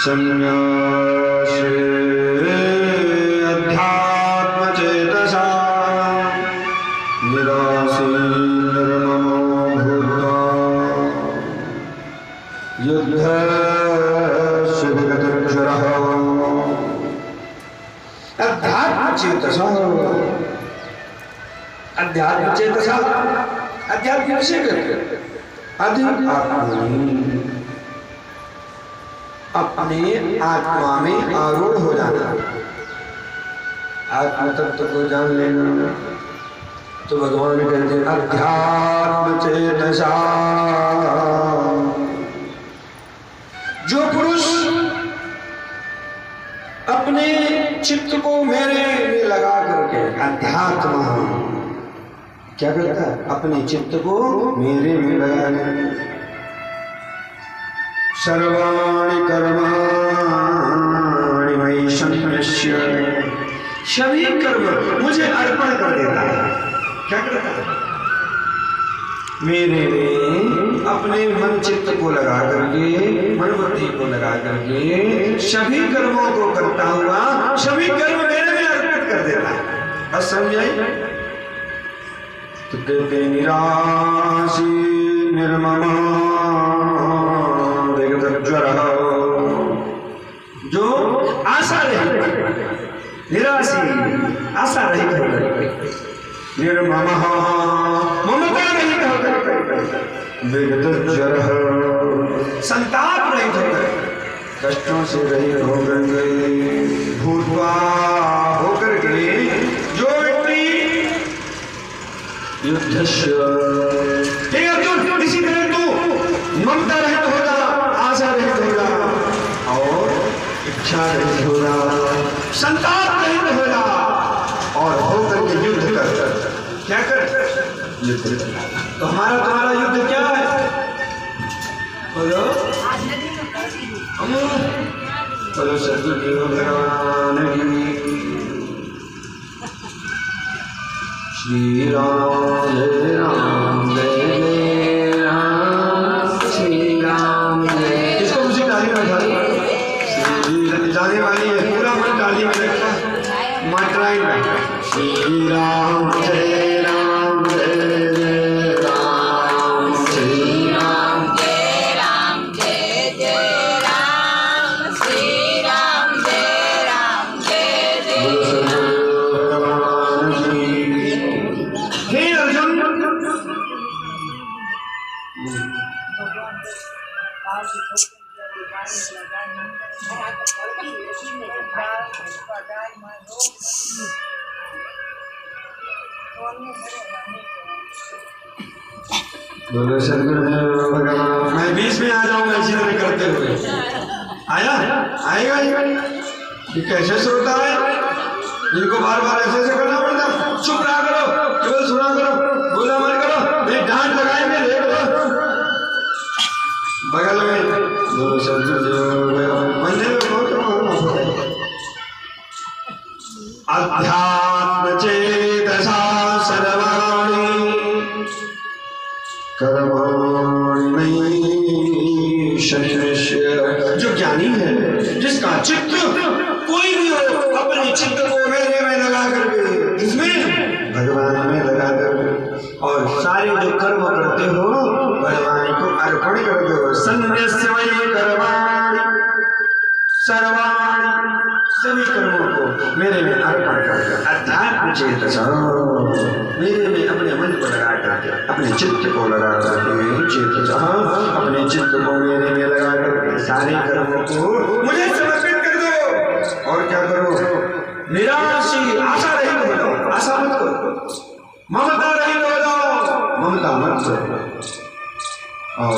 संन्यासे अध्यात्मचेतसा निरासी निर्ममो भूत्वा युद्धस्य विगतज्वरः अध्यात्मचेतसा अध्यात्मचेतसा अध्यात्म से अपने आत्मा में आरूढ़ हो जाना, आत्म तत्व को जान लेना। तो भगवान कहते हैं अध्यात्म चेतसा, जो पुरुष अपने चित्त को मेरे में लगा करके, अध्यात्म क्या करता है? अपने चित्त को मेरे में लगा करके सर्वाणि कर्माणि मयि सन्न्यस्य, सभी कर्म मुझे अर्पण कर देता है। क्या करता है? मेरे में अपने मन चित्त को लगा करके, मन बुद्धि को लगा करके सभी कर्मों को करता हुआ सभी कर्म मेरे में अर्पित कर देता है। बस समझाई? तो कहते निराशी निर्ममा विगतज्वरः, जो आशा रहित, निराशी आशा रहित होकर, निर्ममः ममता रहित होकर, विगतज्वरः संताप रहित होकर, कष्टों से रहित होकर के, भूत्वा होकर के, जो व्यक्ति युद्धस्य, हे अर्जुन इसी तरह तू ममता रहित होगा, आशा रहित होगा और इच्छा रहित होगा, संताप रहित होगा और होकर के युद्ध कर। क्या कर? युद्ध कर। तो तुम्हारा युद्ध क्या है? बोलो बोलो सद्गुरु भगवान की। श्री राम जय राम जय जय राम, श्री राम जय। इसको मुझे ताली में उठा जाने वाली है, पूरा मन ताली में रखा, मात्राएं में। श्री राम जय राम जय जय राम, श्री राम जय राम जय जय राम, श्री राम जय जय। भगवान की। हे अर्जुन, बोलो सद्गुरुदेव भगवान। मैं बीच में आ जाऊंगा इसी तरह करते हुए। आया आएगा ये कैसे श्रोता है जिनको बार बार ऐसे ऐसे करना पड़ता? चुप रहा करो, केवल सुना करो, बोला मत करो, नहीं डांट लगाएंगे। देख लो बगल में बोलो सद्गुरुदेव मंदिर में बहुत अध्यात्म चेतसा सर्वाणि कर्माणि मयि सन्न्यस्य, जो ज्ञानी है, जिसका चित्त कोई भी हो अपने चित्त को मेरे में लगा करके, इसमें भगवान में लगा करके, और सारे जो कर्म करते हो भगवान को अर्पण करते हो। सन्न्यस्य मयि कर्माणि सर्वाणि, सभी कर्मों को मेरे में अर्पण करके, अध्यात्म चेतसा, मेरे में अपने मन को लगा करके, अपने चित्त को लगा करके, चेतसा अपने चित्त को मेरे में लगा करके सारे कर्मों को मुझे समर्पित कर दो। और क्या करो? निराशी आशा रहित हो जाओ, आशा मत करो, ममता रहित हो जाओ, ममता मत करो। और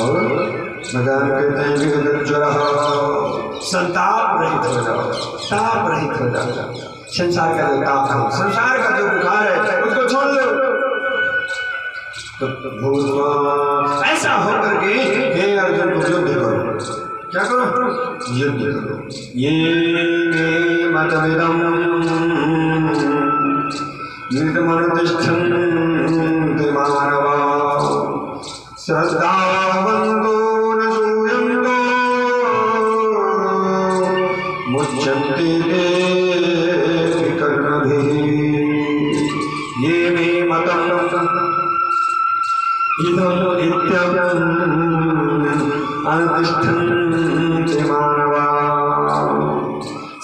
भगवान कहते हैं विगतज्वरः, संताप रहित हो जाओ, ताप रहित हो जाओ। संसार का जो ताप है, संसार का जो बुखार है, उसको छोड़ दो। तो भूतवा ऐसा होकर के हे अर्जुन को युद्ध करो। क्या करो? युद्ध करो। ये मतमिदं निर्मनुतिष्ठन्ति मानवा श्रद्धावन्तो न सूयन्तो मुच्यन्ते ते कर्मभिः ये मे मतम् इदं नित्यम् अनुतिष्ठन्ति मानवाः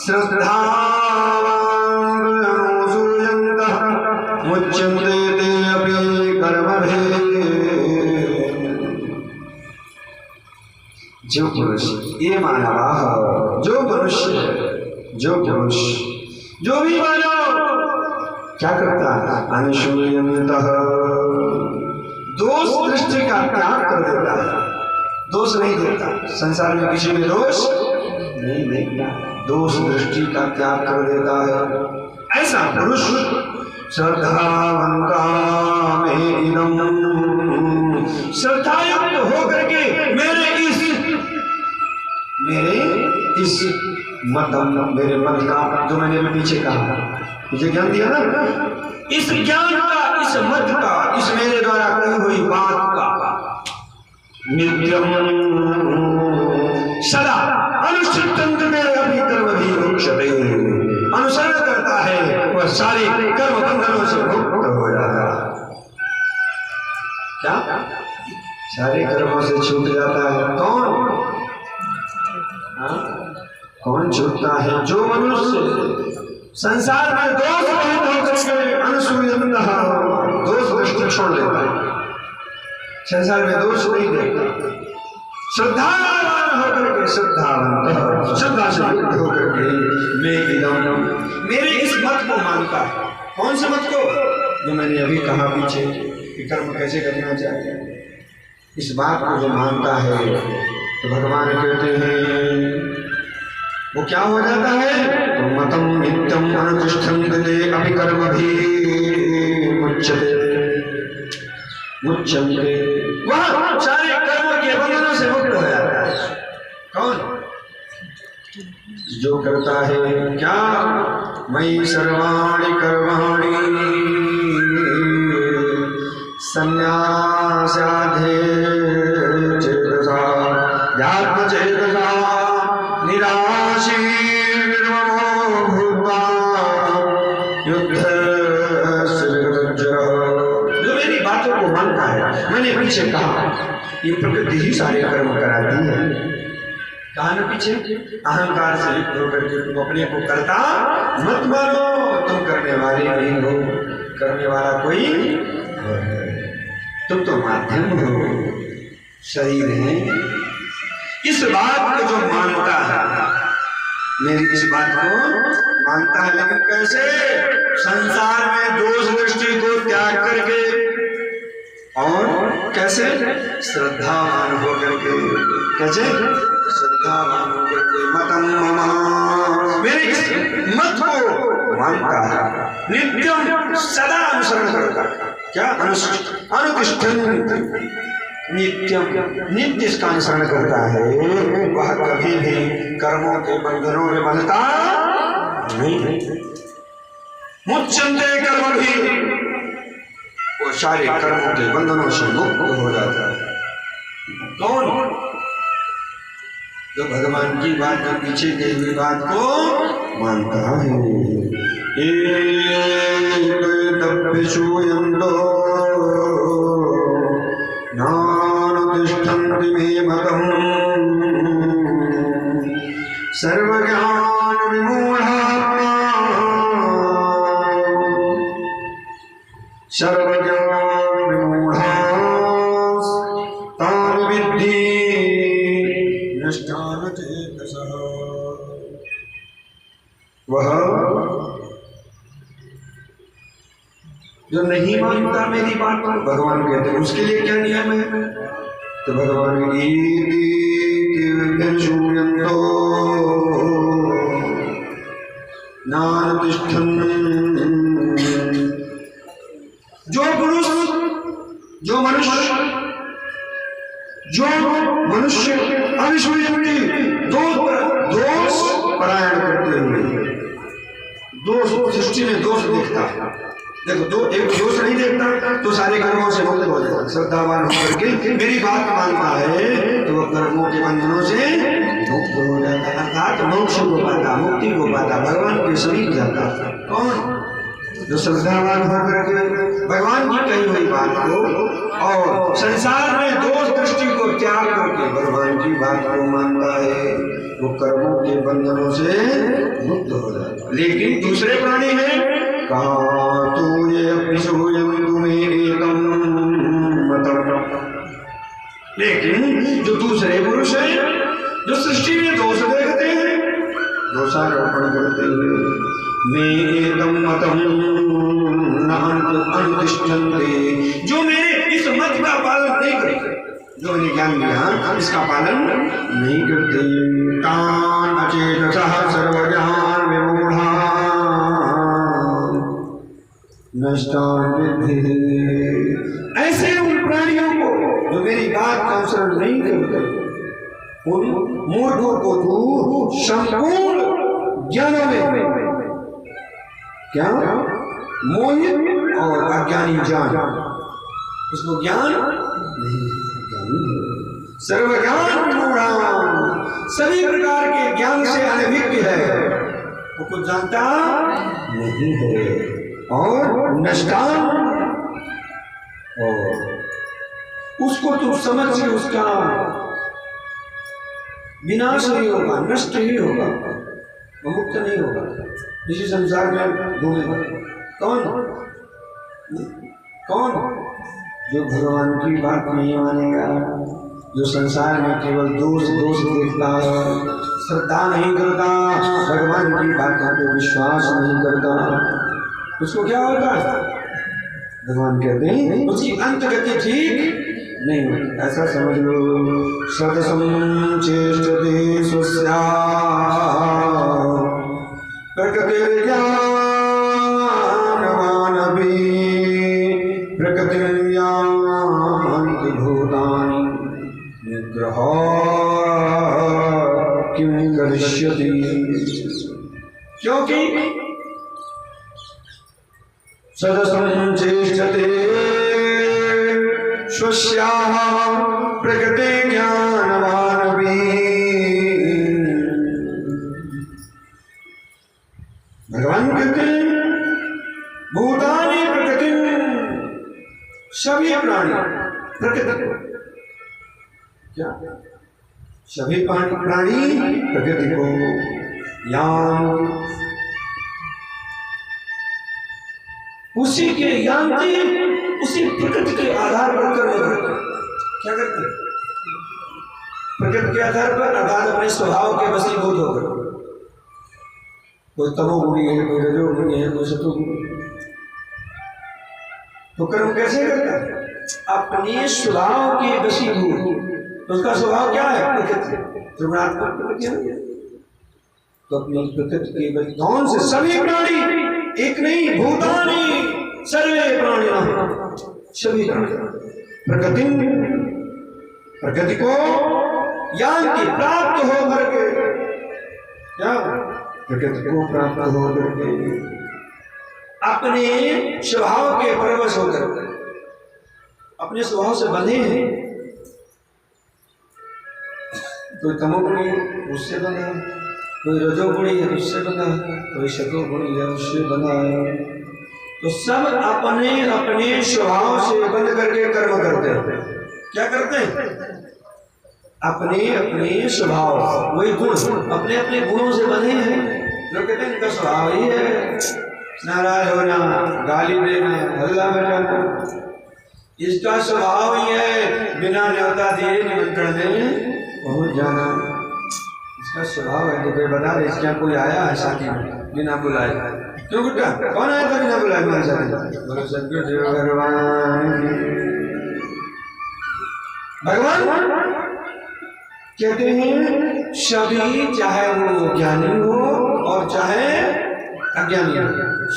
श्रद्धावानसूयन्तः मुच्यन्ते ते अपि कर्मभिः। जो पुरुष ये मानवाः जो मनुष्य जो पुरुष जो भी मानव क्या करता है अनुसूयन्तः दोष दृष्टि का त्याग कर देता है, दोष नहीं देता, संसार में किसी में दोष नहीं देखता, दोष दृष्टि का त्याग कर देता है ऐसा पुरुष श्रद्धावंता में इदम श्रद्धायुक्त होकर के मेरे इस मतम मेरे मत का जो मैंने पीछे कहा मुझे ज्ञान दिया ना, इस ज्ञान का इस मत का इस मेरे द्वारा कही हुई बात का नित्यम सदा अनुष्ठित मेरे अभी कर्म भी मुक्षते अनुसरण करता है वह सारे कर्म बंधनों से मुक्त हो जाता है। क्या सारे कर्मों से छूट जाता है? कौन कौन छूटता है? जो मनुष्य संसार में दोष रहित होकर के अनुसूयन्तः दोष दृष्टि छोड़ देता है, संसार में दोष नहीं देखता, श्रद्धावान होकर के श्रद्धावंत श्रद्धा से युक्त होकर के मैं इदम मेरे इस मत को मानता है। कौन से मत को? जो मैंने अभी कहा पीछे कि कर्म कैसे करना चाहिए, इस बात को जो मानता है तो भगवान कहते हैं वो क्या हो जाता है? तो मतम नित्यम अनुतिष्ठन्ते अपि कर्मभिः मुच्यते मुच्यन्ते वह सारे कर्मों के बंधनों से मुक्त हो जाता है। कौन? जो करता है क्या मयि सर्वाणि कर्माणि संन्यासाधे चेतसा ध्यात्मचेतसा निराशी निर्ममो भूत्वा युद्धस्य विगतज्जरः। जो मेरी बातों को मानता है, मैंने पीछे कहा ये प्रकृति ही सारे कर्म कराती है। कहा न पीछे अहंकार से युक्त होकर के तुम अपने को करता मत मानो, तुम करने वाले नहीं हो, करने वाला कोई तुम तो माध्यम हो, शरीर है। इस बात को जो मानता है, मेरी इस बात को मानता है, लेकिन कैसे? संसार में दोष दृष्टि को त्याग करके और कैसे? श्रद्धावान होकर के। कैसे? श्रद्धावान होकर के मतम मम मेरे इस मत को मानता है, नित्यम सदा अनुसरण करता है। क्या? अनुतिष्ठन् नित्यम नित्य इसका अनुसरण करता है, वह कभी भी कर्मों के बंधनों में बंधता नहीं। मुच्यन्ते कर्मभिः वो सारे कर्मों के बंधनों से मुक्त हो जाता है। कौन? जो भगवान की बात के पीछे गई हुई बात को मानता है। नानुतिष्ठन्ति मे मतम् सर्वज्ञान विमूढात्मा सर्वज्ञान विमूढास्तान् विद्धि नष्टान् चेतसः। वह जो नहीं मानता मेरी बात को, भगवान कहते हैं उसके लिए क्या नियम है? तो भगवान जो पुरुष जो मनुष्य अविसूयन्ति दोष परायण करते हुए दोष सृष्टि में दोष देखता है। देखो दो एक दोष नहीं देखता तो सारे कर्मों से मुक्त हो जाता। श्रद्धावान होकर के मेरी बात मानता है तो वह कर्मों के बंधनों से मुक्त हो जाता, अर्थात मोक्ष को पाता, मुक्ति को पाता, भगवान के समीप जाता। कौन? जो श्रद्धावान होकर के भगवान की कही हुई बात को और संसार में दोष दृष्टि को त्याग करके भगवान की बात को मानता है, वो कर्मों के बंधनों से मुक्त हो जाता। लेकिन दूसरे प्राणी हैं, कहा तू ये लेकिन जो दूसरे पुरुष हैं, जो सृष्टि में दोष देखते हैं, दोषारोपण करते हैं, मैं एकदम मतम अनुतिष्ठन्ते, जो मेरे इस मत का पालन नहीं करते, जो मैंने ज्ञान दिया इसका पालन नहीं करते, तान अचेतसः सर्वज्ञान विमूढ़ा नष्टान विद्धि। ऐसे उन प्राणियों को जो मेरी बात का अनुसरण नहीं करते, उन मूर्खों को तू संपूर्ण ज्ञानों में क्या मोहित और अज्ञानी जान, उसको ज्ञान नहीं, सर्वज्ञान मूढ़ा, सभी प्रकार के ज्ञान से अनभिज्ञ है, वो कुछ जानता नहीं है, और नष्टान, और उसको तू समझ के उसका विनाश नहीं होगा, नष्ट ही होगा, वो मुक्त नहीं होगा, इसी संसार में घूमेगा। कौन? कौन? जो भगवान की बात नहीं मानेगा, जो संसार में केवल दोष दोष देखता है, श्रद्धा नहीं करता, भगवान की बातों पे विश्वास नहीं करता, उसको क्या होता है? भगवान कहते हैं उसकी अंत गति ठीक नहीं होती। ऐसा समझ लो, सदसम चेष्टते स्वस्या प्रकृतिर्ज्ञानवानपि प्रकृतिं यान्ति भूतानि निग्रह किं करिष्यति। क्योंकि सदसं चेष्टते स्वस्याः प्रकृतिं ज्ञानवानपि। भगवान कहते हैं भूतानि प्रकृति, सभी प्राणी प्रकृति, क्या सभी प्राणी प्रकृति को यान, उसी के यान्ति, उसी प्रकृति के आधार पर कर्म करते हैं। क्या करते हैं? प्रकृति के आधार पर अर्थात अपने स्वभाव के वशीभूत होकर, कोई तमोगुणी है, कोई रजोगुणी है, कोई सतोगुणी, तो कर्म कैसे करता है? अपने स्वभाव के वशीभूत। उसका स्वभाव क्या है? प्रकृति, त्रिगुणात्मक प्रकृति। तो अपनी प्रकृति के कौन से? सभी प्राणी, एक नहीं, भूतानि सर्वे प्राणिनः, सभी प्रकृति, प्रकृति को यान्ति, प्राप्त हो करके, क्या प्रकृति को प्राप्त हो करके अपने स्वभाव के परवश होकर, अपने स्वभाव से बंधे हैं। कोई तमोगुणी उससे बना है, कोई रजोगुणी है उससे बना है, कोई शतोगुणी है उससे बना है। तो सब अपने अपने स्वभाव से बंध करके कर्म करते हैं। क्या करते हैं? अपने अपने स्वभाव, वही गुण, अपने अपने गुणों से बने हैं। जो कहते हैं इनका स्वभाव ही है नाराज होना, गाली देना, हल्ला मचाना, इसका स्वभाव ही है बिना न्योता दिए निमंत्रण में पहुंच जाना, इसका स्वभाव है। तो कोई बता दे इसका कोई आया है शादी में बिना बुलाए? क्यों गुट्टा? कौन आया था बिना बुलाए मेरे साथ? बोलो सदगुरु देव भगवान कहते हैं सभी, चाहे वो ज्ञानी हो और चाहे अज्ञानी हो,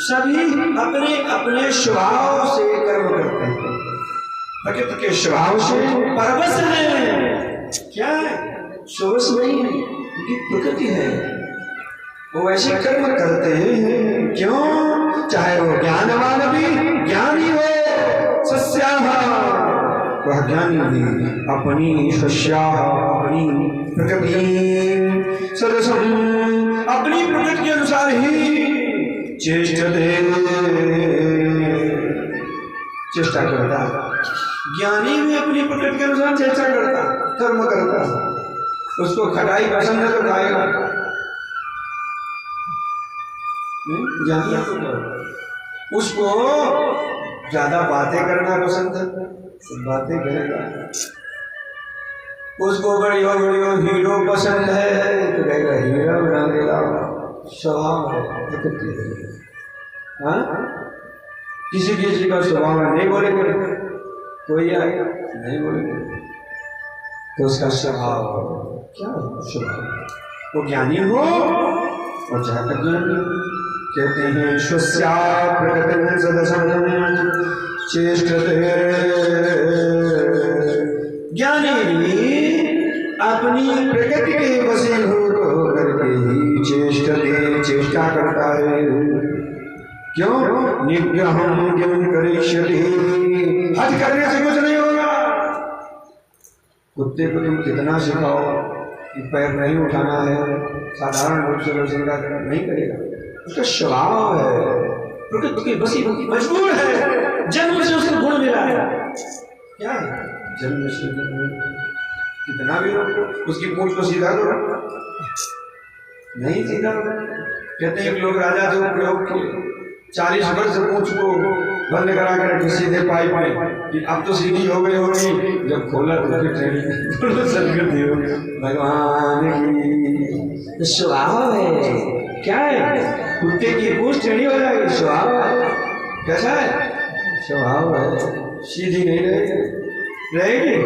सभी अपने अपने स्वभाव से कर्म करते हैं, प्रकृति के स्वभाव से परवश है। क्या है? स्ववश नहीं है, क्योंकि प्रकृति है, वो वैसे कर्म करते हैं। क्यों? चाहे वो ज्ञानवान भी ज्ञानी हो, सस्याः, वह ज्ञानी भी अपनी स्वस्या अपनी प्रकृति सदसम अपनी प्रकृति के अनुसार ही चेष्टते चेष्टा करता है। ज्ञानी भी अपनी प्रकृति के अनुसार चेष्टा करता, कर्म करता। उसको खटाई पसंद है तो खाएगा, ज्ञानी उसको ज्यादा बातें करना पसंद है, बातें करेगा। उसको बढ़िया बढ़िया हीरो पसंद है तो कहेगा हीरा बना देगा। स्वभाव है, प्रकृति है। हाँ, किसी किसी का स्वभाव नहीं बोलेंगे, कोई आएगा नहीं बोलेंगे तो उसका स्वभाव क्या है? स्वभाव। वो ज्ञानी हो और चाहे अज्ञानी। कहते हैं स्वस्या प्रकृतिं सदसं चेष्टते। ज्ञानी अपनी प्रकृति के वशीभूत होकर के ही चेष्टते चेष्टा करता है। क्यों? निग्रहं किं करिष्यति, हद करने से कुछ नहीं होगा। कुत्ते को तुम कितना सिखाओ कि पैर नहीं उठाना है, साधारण रूप से रोजगार नहीं करेगा। उसका स्वभाव है, प्रकृति की बसी मजबूर है, जन्म से उसको गुण मिला है। क्या है? जन्म से कितना भी रोको, उसकी पूंछ को सीधा करो, नहीं सीधा। कहते हैं लोग राजा जो प्रयोग किए 40 वर्ष पूंछ को बंद करा कर सीधे पाइप में कि अब तो सीधी हो गई होगी, जब खोला तो फिर भगवान की स्वभाव है। क्या है? कुत्ते की पूंछ टेढ़ी हो जाएगी, स्वभाव है। कैसा है? स्वभाव है, सीधी नहीं रहेगी।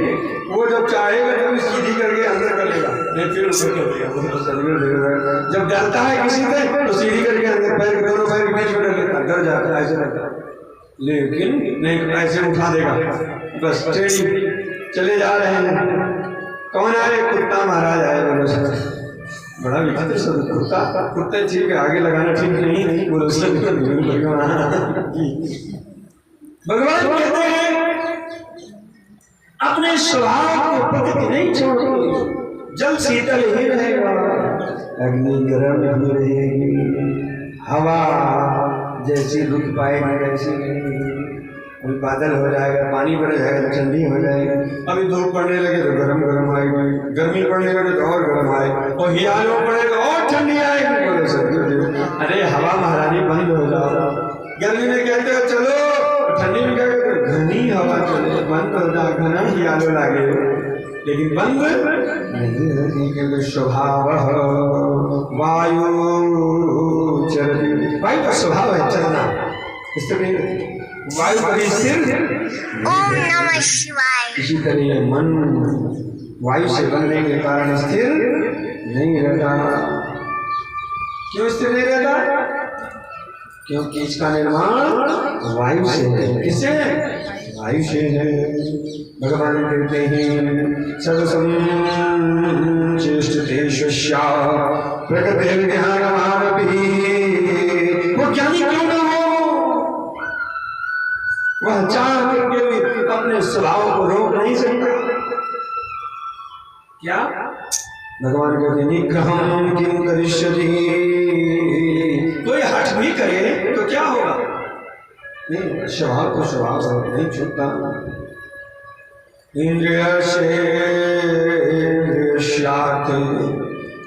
वो जब चाहेगा तभी सीधी करके अंदर कर लेगा, नहीं फिर उसे कर देगा। जब डरता है किसी से तो सीधी करके अंदर पैर दोनों पैर के बीच में डर लेता, डर जाता है, ऐसे रहता है। लेकिन नहीं ऐसे उठा देगा, बस टेढ़ी। चले जा रहे हैं, कौन आए? कुत्ता महाराज आए। बड़ा विचित्र सब कुत्ता, कुत्ते ठीक है, आगे लगाना ठीक नहीं बोलो। भगवान कहते हैं अपने स्वभाव को प्रकृति नहीं छोड़ोगे, जल शीतल ही रहेगा, अग्नि गर्म ही रहेगी, हवा जैसी रुक पाएगी वैसी नहीं। अभी बादल हो जाएगा, पानी बढ़ जाएगा तो ठंडी हो जाएगी। अभी धूप पड़ने लगे तो गर्म गर्म आएगी, गर्मी पड़ने लगे तो और गर्म आएगी, और हियालो पड़े तो और ठंडी आएगी। अरे हवा महारानी बंद हो जाओ। गर्मी में कहते हो चलो, ठंडी में कहते हो घनी हवा चले, बंद हो जाए, घना हियालो लागे, लेकिन बंद नहीं होती। क्योंकि स्वभाव वायु चलती, वायु का स्वभाव है चलना, इसलिए वायु कभी स्थिर। ओम नमः शिवाय। इसी तरह मन वायु से बनने के कारण स्थिर नहीं रहता। क्यों स्थिर नहीं रहता? क्योंकि इसका निर्माण वायु से है। किससे? वायु से है। भगवान कहते हैं सदसं चेष्टते स्वस्या प्रकृतिर्ज्ञानमानपि। वो ज्ञानी क्यों न हो, वह चाह करके भी अपने स्वभाव को रोक नहीं सकता। क्या? भगवान कहते हैं निग्रहं किं करिष्यति। कोई हठ भी करे तो क्या होगा? नहीं, स्वभाव तो स्वभाव नहीं छूटता। इंद्रियस्यार्थ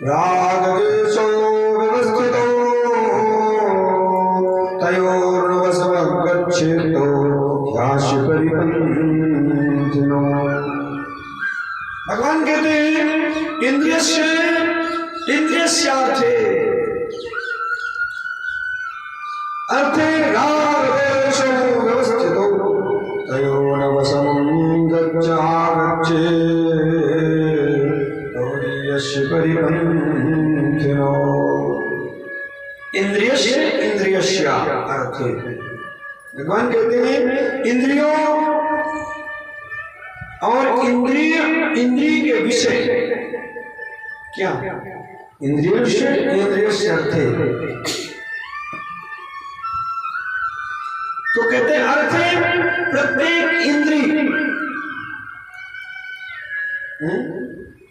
राग द्वेषौ व्यवस्थितो तयोर्वशमगच्छेतो ह्यास्य परिपन्थिनो। भगवान कहते हैं इंद्रियस्यार्थे अर्थे राग द्वेषौ व्यवस्थितो तयोर्वशमं गच्छेतो परिपन्थिनो। इंद्रियस्य अर्थ भगवान कहते हैं इंद्रियों और इंद्रिय के विषय। क्या? इंद्रियस्य अर्थ तो कहते हैं अर्थ प्रत्येक इंद्रिय हैं?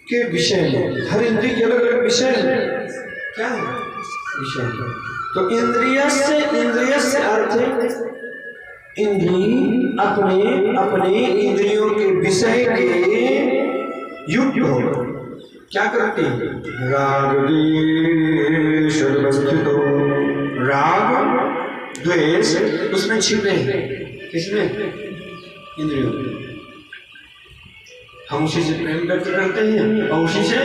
के विषय में, हर इंद्रिय के अलग अलग विषय है। क्या है विषय? तो इंद्रिय से अर्थ है इंद्रिय अपने अपने इंद्रियों के विषय के युक्त हो। क्या करते हैं? राग द्वेष अवस्थितो, राग द्वेष उसमें छिपे हैं। किसमें? इंद्रियों में। हम उसी से प्रेम व्यक्त करते हैं और उसी से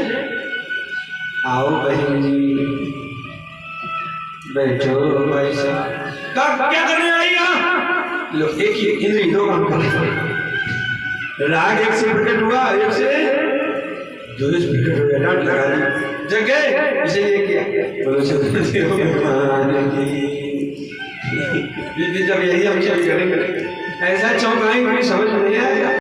आओ बहन जी बैठो भाई साहब। क्या करने आई आप? लो एक ही इंद्रिय दो काम कर। राग एक से प्रकट हुआ, एक से द्वेष प्रकट हो गया, डांट लगा दी जगह इसलिए किया। बोलो जब यही हम सब करेंगे ऐसा चौंकाएंगे समझ में नहीं आएगा।